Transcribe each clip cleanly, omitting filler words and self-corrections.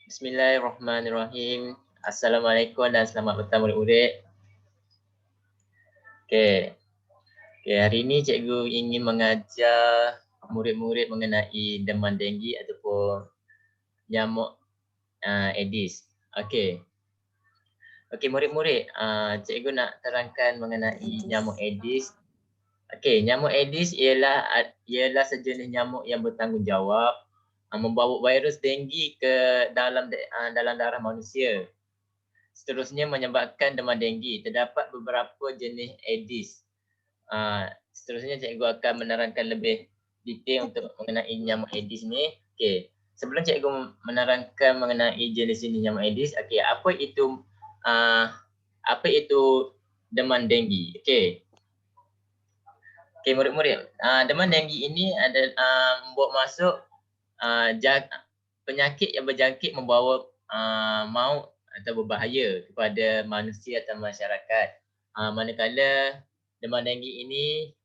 Bismillahirrahmanirrahim. Assalamualaikum dan selamat petang murid-murid. Okey. Okey, hari ini cikgu ingin mengajar murid-murid mengenai demam denggi ataupun nyamuk Aedes. Okey. Okey murid-murid, cikgu nak terangkan mengenai nyamuk Aedes. Okey, nyamuk Aedes ialah sejenis nyamuk yang bertanggungjawab membawa virus denggi ke dalam darah manusia. Seterusnya menyebabkan demam denggi. Terdapat beberapa jenis Aedes. Seterusnya cikgu akan menerangkan lebih detail untuk mengenai nyamuk Aedes ni. Okey. Sebelum cikgu menerangkan mengenai jenis-jenis nyamuk Aedes, okey, apa itu demam denggi? Okey. Okey murid-murid, demam denggi ini membawa masuk penyakit yang berjangkit membawa maut atau berbahaya kepada manusia atau masyarakat. Manakala demam denggi ini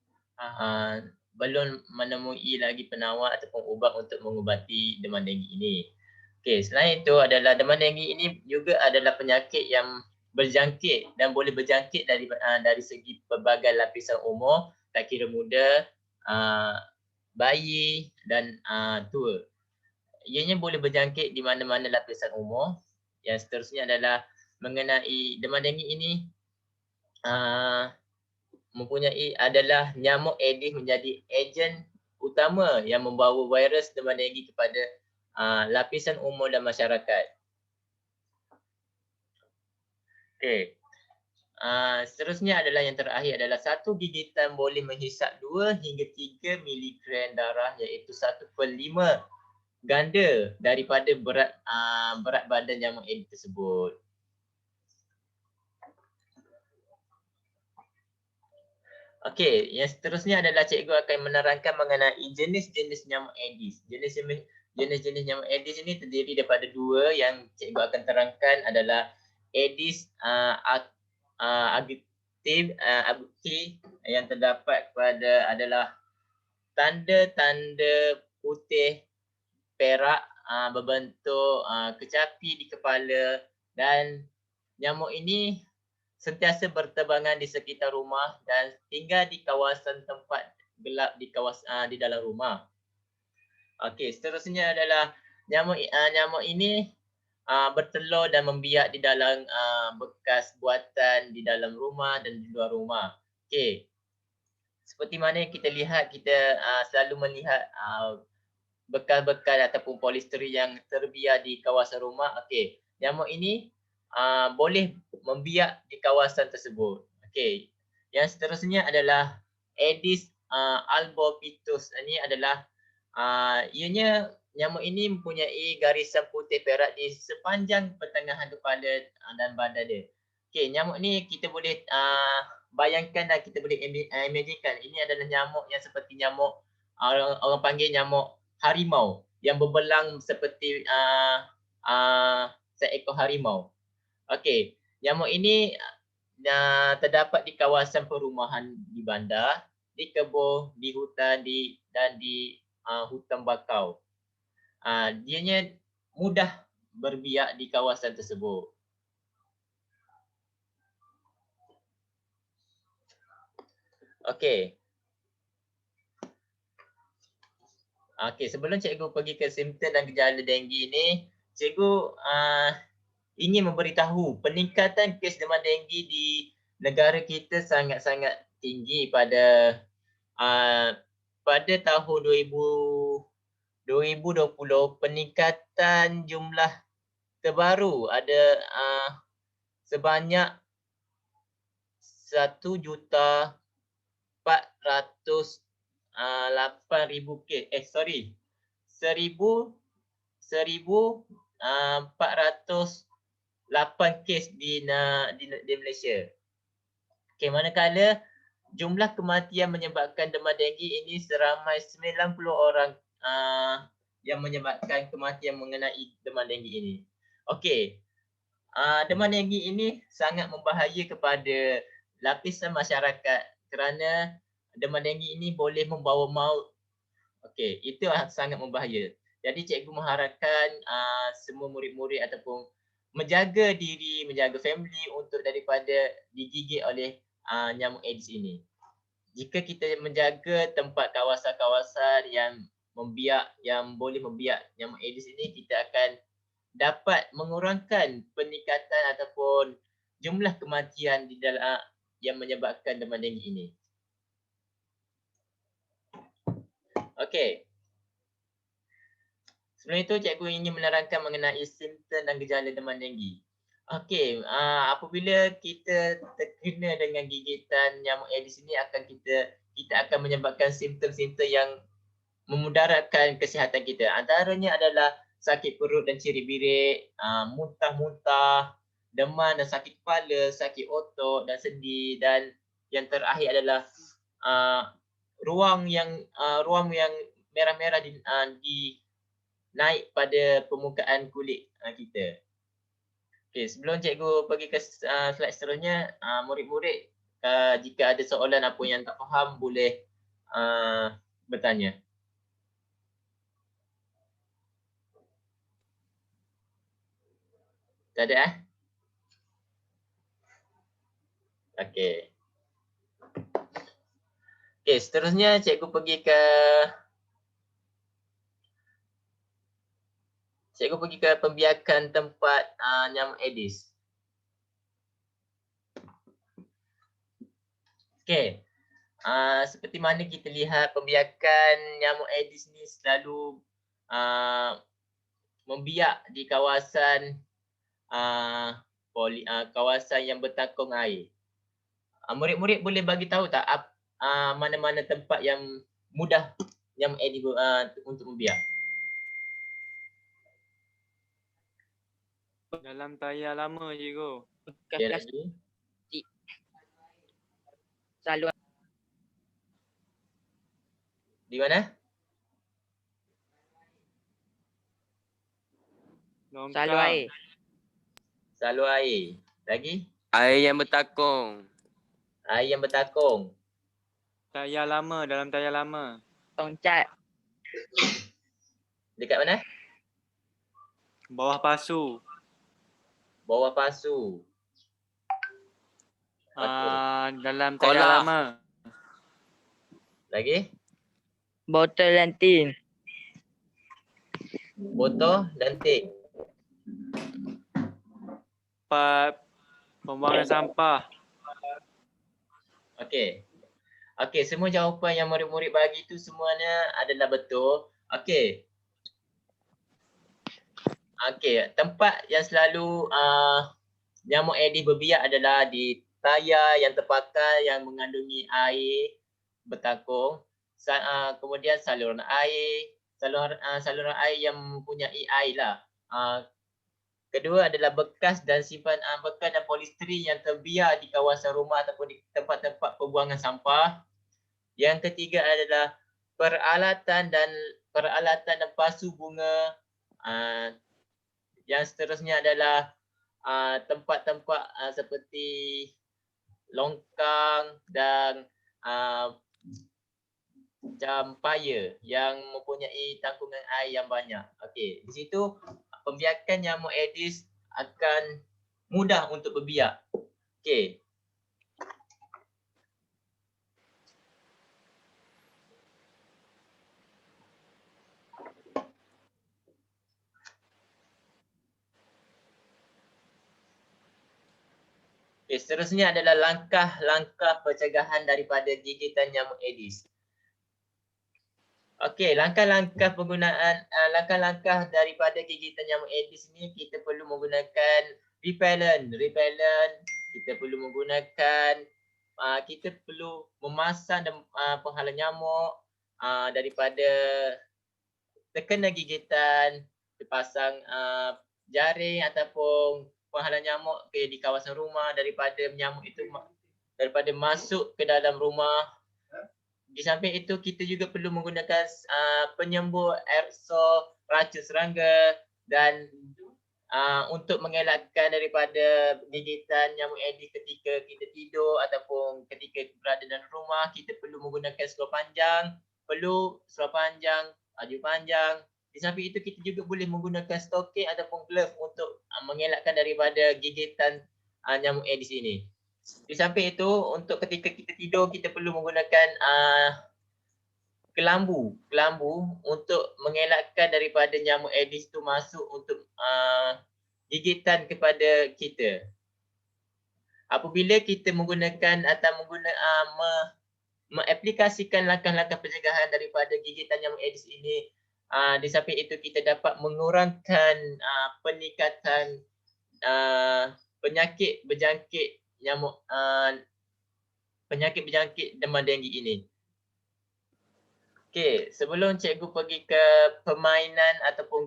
belum menemui lagi penawar ataupun ubat untuk mengubati demam denggi ini. Okey, selain itu adalah demam denggi ini juga adalah penyakit yang berjangkit dan boleh berjangkit dari segi pelbagai lapisan umur, tak kira muda, bayi dan tua. Ianya boleh berjangkit di mana-mana lapisan umur. Yang seterusnya adalah mengenai demam denggi ini adalah nyamuk Aedes menjadi ejen utama yang membawa virus demam denggi kepada lapisan umur dan masyarakat. Okey. Seterusnya adalah yang terakhir adalah satu gigitan boleh menghisap 2 hingga 3 miligram darah, iaitu 1/5 ganda daripada berat badan nyamuk Aedes tersebut. Okey, yang seterusnya adalah cikgu akan menerangkan mengenai jenis-jenis nyamuk Aedes. Jenis-jenis nyamuk Aedes ini terdiri daripada 2 yang cikgu akan terangkan adalah Aedes aegypti yang terdapat adalah tanda-tanda putih perak berbentuk kecapi di kepala, dan nyamuk ini sentiasa berterbangan di sekitar rumah dan tinggal di kawasan tempat gelap di dalam rumah. Okey, seterusnya adalah nyamuk ini bertelur dan membiak di dalam bekas buatan di dalam rumah dan di luar rumah. Okey. Seperti mana kita lihat, kita selalu melihat bekas-bekas ataupun polisteri yang terbiar di kawasan rumah. Okey, nyamuk ini boleh membiak di kawasan tersebut. Okey. Yang seterusnya adalah Aedes albopictus. Ini adalah nyamuk ini mempunyai garisan putih perak di sepanjang pertengahan kepala dan badan dia. Okey, nyamuk ni kita boleh bayangkan dan kita boleh imaginekan, ini adalah nyamuk yang seperti nyamuk orang panggil nyamuk harimau yang berbelang seperti seekor harimau. Okey, nyamuk ini terdapat di kawasan perumahan di bandar, di kebun, di hutan dan di hutan bakau. Dianya mudah berbiak di kawasan tersebut. Okey. Okey, sebelum cikgu pergi ke simptom dan gejala denggi ni, cikgu ingin memberitahu peningkatan kes demam denggi di negara kita sangat-sangat tinggi pada tahun 2020. Peningkatan jumlah terbaru ada sebanyak 1,408,000 kes. 1,408 kes di Malaysia. Okey, manakala jumlah kematian menyebabkan demam denggi ini seramai 90 orang yang menyebabkan kematian mengenai demam denggi ini. Okey, demam denggi ini sangat membahaya kepada lapisan masyarakat kerana demam denggi ini boleh membawa maut. Okey, itu sangat membahaya. Jadi cikgu mengharapkan semua murid-murid ataupun menjaga diri, menjaga family untuk daripada digigit oleh nyamuk Aedes ini. Jika kita menjaga tempat kawasan-kawasan yang boleh membiak nyamuk Aedes ini, kita akan dapat mengurangkan peningkatan ataupun jumlah kematian di dalam yang menyebabkan demam denggi ini. Okey. Sebelum itu, cikgu ingin menerangkan mengenai simptom dan gejala demam denggi. Okey, apabila kita terkena dengan gigitan nyamuk Aedes ini kita akan menyebabkan simptom-simptom yang memudaratkan kesihatan kita. Antaranya adalah sakit perut dan cirit-birit, muntah-muntah, demam dan sakit kepala, sakit otot dan sendi, dan yang terakhir adalah ruam yang merah-merah di naik pada permukaan kulit kita. Okey, sebelum cikgu pergi ke slide seterusnya, murid-murid jika ada soalan apa yang tak faham boleh bertanya. Tak ada Okey. Okey, seterusnya cikgu pergi ke pembiakan tempat nyamuk Aedes. Okey. Seperti mana kita lihat pembiakan nyamuk Aedes ni selalu membiak di kawasan kawasan yang bertakung air. Murid-murid boleh bagi tahu tak mana-mana tempat yang mudah nyamuk Aedes untuk membiak? Dalam tayar lama cikgu. Okey, lagi. Selalu Di mana? selalu air. Selalu air. Lagi? Air yang bertakung. Air yang bertakung. Tayar lama, dalam tayar lama. Tongcat. Dekat mana? Bawah pasu. Bawah pasu. Dalam tayar Kolah. lama. Lagi? Botol dan tin. Botol dan tik. Tempat pembuangan sampah. Okey. Okey, semua jawapan yang murid-murid bagi tu semuanya adalah betul. Okey. Okey, tempat yang selalu nyamuk Aedes berbiak adalah di tayar yang terpakai yang mengandungi air bertakung. Kemudian saluran air yang mempunyai air lah. Kedua adalah bekas dan polistrin yang terbiar di kawasan rumah ataupun di tempat-tempat pembuangan sampah. Yang ketiga adalah peralatan dan pasu bunga. Yang seterusnya adalah tempat-tempat seperti longkang dan macam paya yang mempunyai tangkungan air yang banyak. Okey, di situ pembiakan nyamuk Aedes akan mudah untuk berbiak. Okey. Okay, seterusnya adalah langkah-langkah pencegahan daripada gigitan nyamuk Aedes. Okey, langkah-langkah daripada gigitan nyamuk Aedes ni kita perlu menggunakan repellent. Kita perlu memasang penghalang nyamuk daripada terkena gigitan, terpasang jaring ataupun penghalang nyamuk di kawasan rumah daripada masuk ke dalam rumah. Di samping itu kita juga perlu menggunakan penyembur aerosol racun serangga dan untuk mengelakkan daripada gigitan nyamuk Aedes ketika kita tidur ataupun ketika berada dalam rumah, kita perlu menggunakan seluar panjang, baju panjang Di samping itu kita juga boleh menggunakan stocking ataupun glove untuk mengelakkan daripada gigitan nyamuk Aedes ini. Di samping itu untuk ketika kita tidur kita perlu menggunakan kelambu untuk mengelakkan daripada nyamuk Aedes itu masuk untuk gigitan kepada kita. Apabila kita menggunakan atau mengaplikasikan langkah-langkah pencegahan daripada gigitan nyamuk Aedes ini, di samping itu kita dapat mengurangkan peningkatan penyakit berjangkit nyamuk penyakit berjangkit demam denggi ini. Okey, sebelum cikgu pergi ke permainan ataupun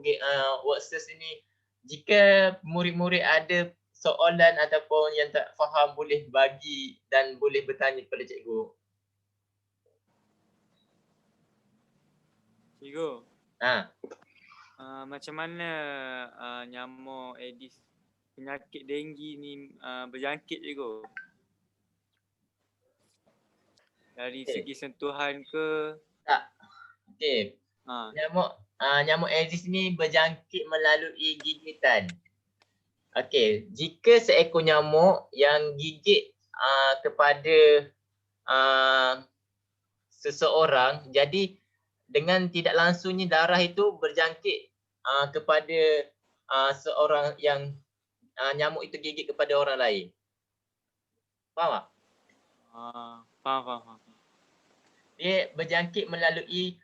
worksheet ini, jika murid-murid ada soalan ataupun yang tak faham boleh bagi dan boleh bertanya kepada cikgu. Cikgu, Ha, macam mana nyamuk Aedes penyakit denggi ni berjangkit cikgu? Dari Okey. segi sentuhan ke? tak. Okey. Ha, Nyamuk Aedes ni berjangkit melalui gigitan. Okey, jika seekor nyamuk yang gigit kepada seseorang, jadi dengan tidak langsungnya darah itu berjangkit kepada seorang yang nyamuk itu gigit kepada orang lain. Faham tak? faham. Dia berjangkit melalui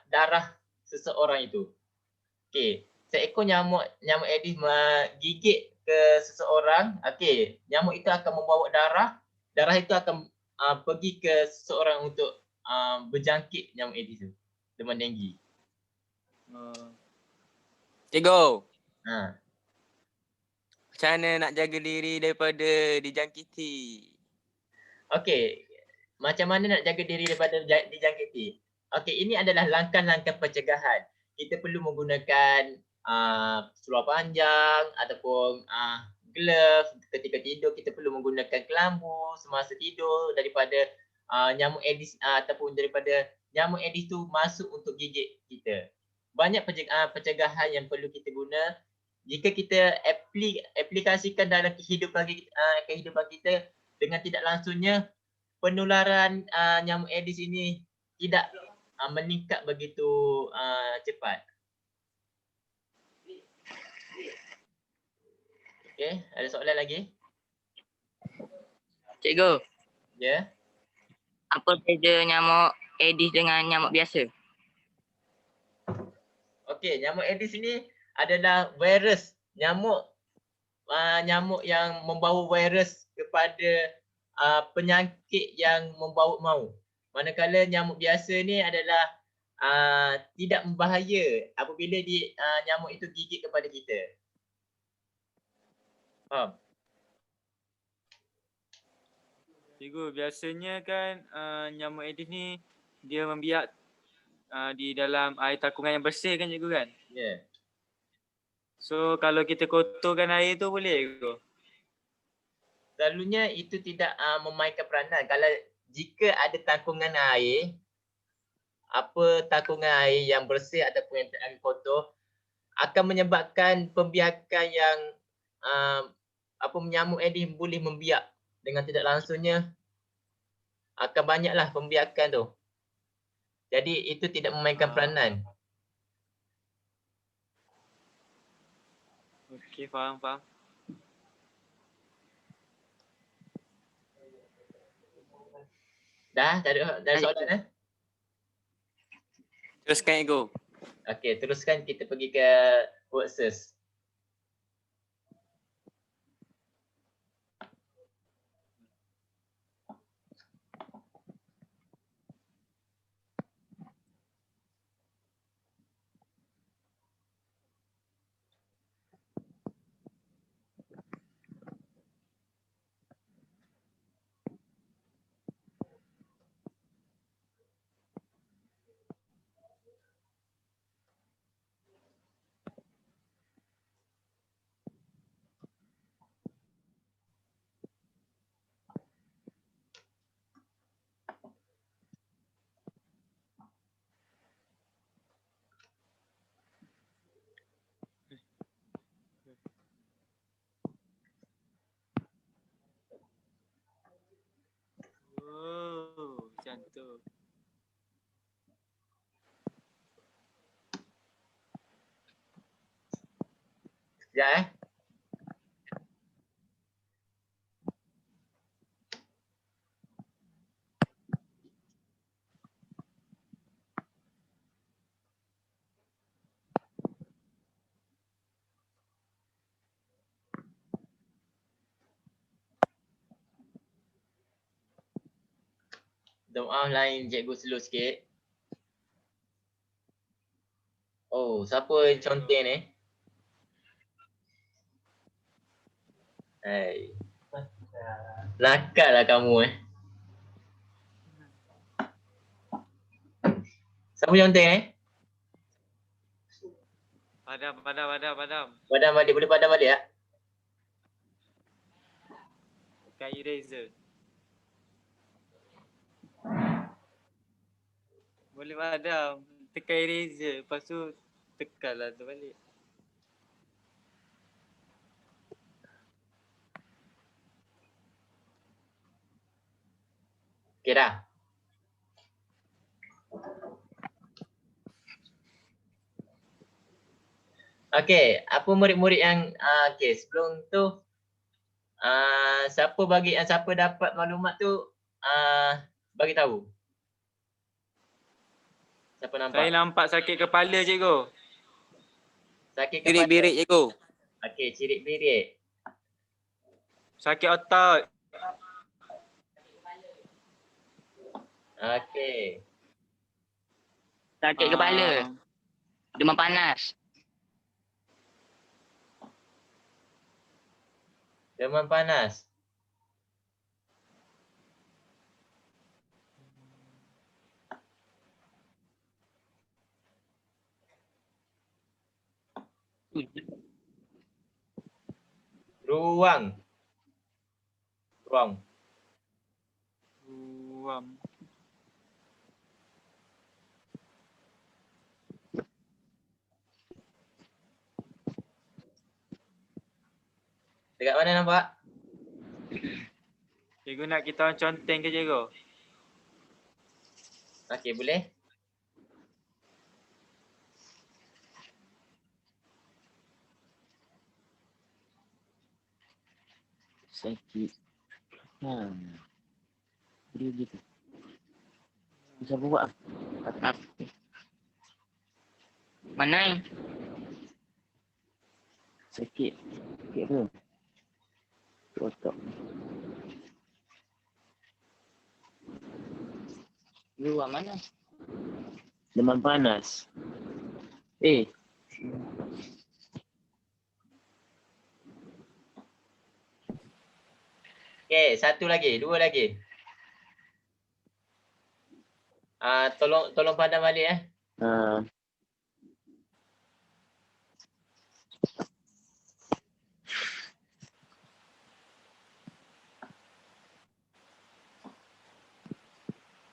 darah seseorang itu. Okey, seekor nyamuk Aedes gigit ke seseorang, okey, nyamuk itu akan membawa darah itu akan pergi ke seseorang untuk berjangkit nyamuk Aedes itu, demam denggi. Cikgu, Ha. macam mana nak jaga diri daripada dijangkiti? Okey, macam mana nak jaga diri daripada dijangkiti? Okey, ini adalah langkah-langkah pencegahan. Kita perlu menggunakan seluar panjang ataupun glove. Ketika tidur kita perlu menggunakan kelambu semasa tidur daripada nyamuk Aedes ataupun daripada nyamuk Aedes tu masuk untuk gigit kita. Banyak pencegahan yang perlu kita guna. Jika kita aplikasikan dalam kehidupan kita dengan tidak langsungnya, penularan nyamuk Aedes ini tidak meningkat begitu cepat. Okey, ada soalan lagi? Cikgu, Ya. apa beza nyamuk Aedes dengan nyamuk biasa? Okey, nyamuk Aedes ini adalah virus, nyamuk yang membawa virus kepada penyakit yang membawa maut. Manakala nyamuk biasa ni adalah tidak membahaya apabila nyamuk itu gigit kepada kita. Faham? Cikgu, biasanya kan nyamuk Aedes ni dia membiak di dalam air takungan yang bersih kan cikgu kan? Ya. Yeah. So kalau kita kotorkan air tu boleh ke? Selalunya itu tidak memainkan peranan. Kalau jika ada takungan air, takungan air yang bersih ataupun yang kotor akan menyebabkan pembiakan yang nyamuk Aedes boleh membiak dengan tidak langsungnya, akan banyaklah pembiakan tu. Jadi itu tidak memainkan peranan. Okey, faham. Dah ada soalan Teruskan cikgu. Okey, teruskan kita pergi ke worksheet. Ya. Maaf lain cikgu slow sikit. Oh, siapa yang conteng ni? Hai. Nakal lah kamu Siapa conteng Padam. Padam balik, boleh padam balik tak? Tekan eraser. Boleh padam. Tekan eraser. Lepas tu tekan lah tu balik. Okey dah. Okey, apa murid-murid yang okey sebelum tu siapa dapat maklumat tu bagi tahu. Siapa nampak? Saya nampak sakit kepala cikgu. Sakit kepala. Birik-birik cikgu. Okey, cirit birik. Sakit otak. Okey. Sakit kepala. Demam panas. Demam panas. Ruang. Ruam. Dekat mana nampak? Cikgu nak kita orang conteng ke cikgu? Okey, boleh. Sakit. Dia gitu. Bisa buat Apa? Mana ni? sakit. Sakit apa? Otak. Luar mana? Demam panas. Okey, satu lagi, dua lagi. Tolong padam balik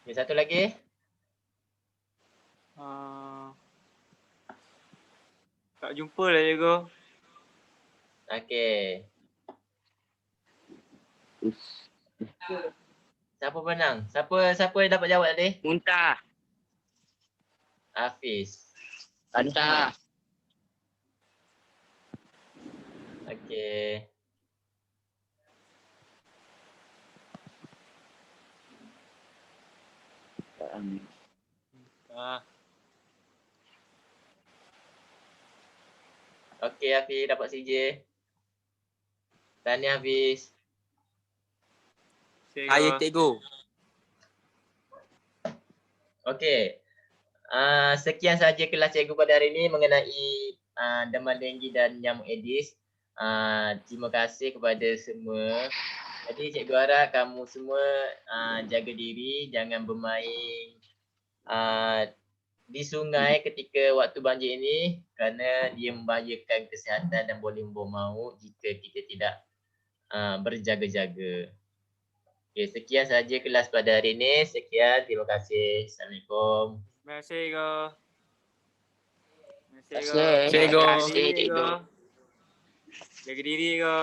Okey, satu lagi. Tak jumpa lah cikgu. Okey. Siapa menang? Siapa yang dapat jawab tadi? Muntah. Hafiz. Muntah. Okey. Okey, Hafiz dapat CJ. Tahniah Hafiz. Saya cikgu. Okey. Sekian saja kelas cikgu pada hari ini mengenai demam denggi dan nyamuk Aedes. Terima kasih kepada semua. Jadi cikgu harap kamu semua jaga diri, jangan bermain di sungai ketika waktu banjir ini kerana dia membahayakan kesihatan dan boleh membawa maut jika kita tidak berjaga-jaga. Okey, sekian saja kelas pada hari ini. Sekian, terima kasih. Assalamualaikum. Terima kasih cikgu. Terima kasih Terima Cikgu. kasih, cikgu. Jaga diri cikgu.